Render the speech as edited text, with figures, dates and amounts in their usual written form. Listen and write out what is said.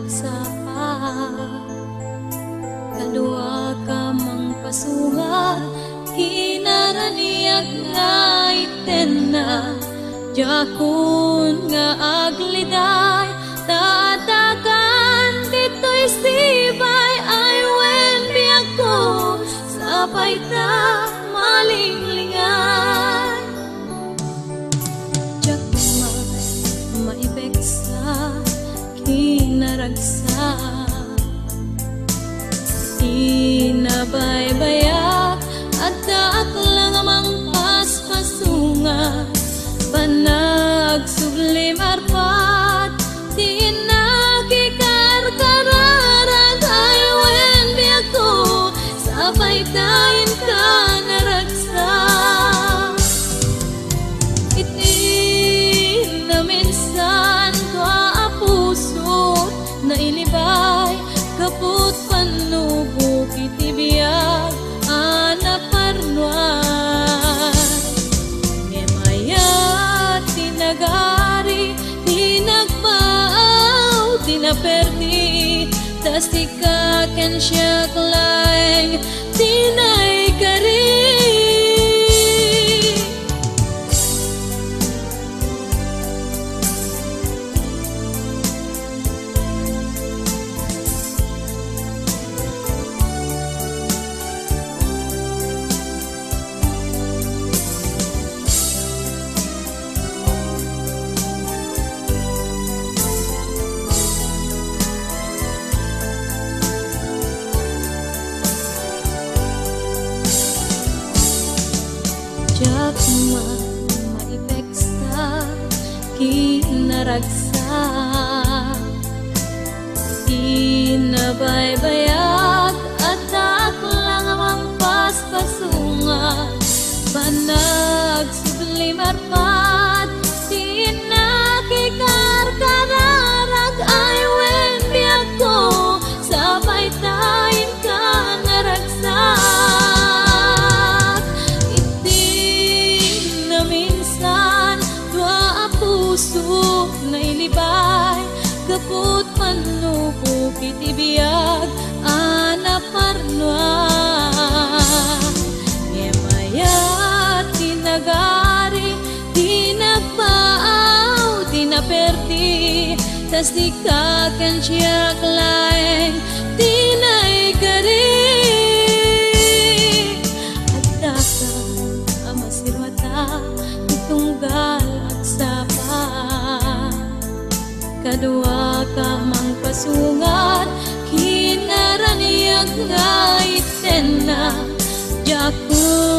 agsaha. Kadua ka mang pasungat, hinaraniag nga itena. Jakun nga agliday, tatakan dito'y sibay. Ay wen biyak ko, sabay ta malinglingan. Jakma maibeksa, kinaragsa. Di na baybayak, at daak lang amang paspasunga. Panag sublim arpat, di nakikarkararag. Ay wen biyak ko, sabay tayin ka naragsa. Iti na minsan ka puso na ilibay, kaput panubok iti biyag anaparnuan. Ngemayat tinagari, tinagpaaw, tinaperdi, tas tikaken siya klaeng tinay kari. Jakma maipeksa, kinaragsa. Di na baybayag, at daak lang amang paspasunga. Panag sublim arpat, di nakikarkararag. Ay wen biyak ko, sabay tayin ka naragsak. Puso na ilibay, kaput panubok iti biyag anaparnuan. Ngemayat tinagari, tinagpaaw, tinaperdi, tas dikaken siya klaeng tinay kari. At dakang amasirwata, itunggal agsapa. Kadua ka mang pasungat, kinaraniag nga itena. Jakun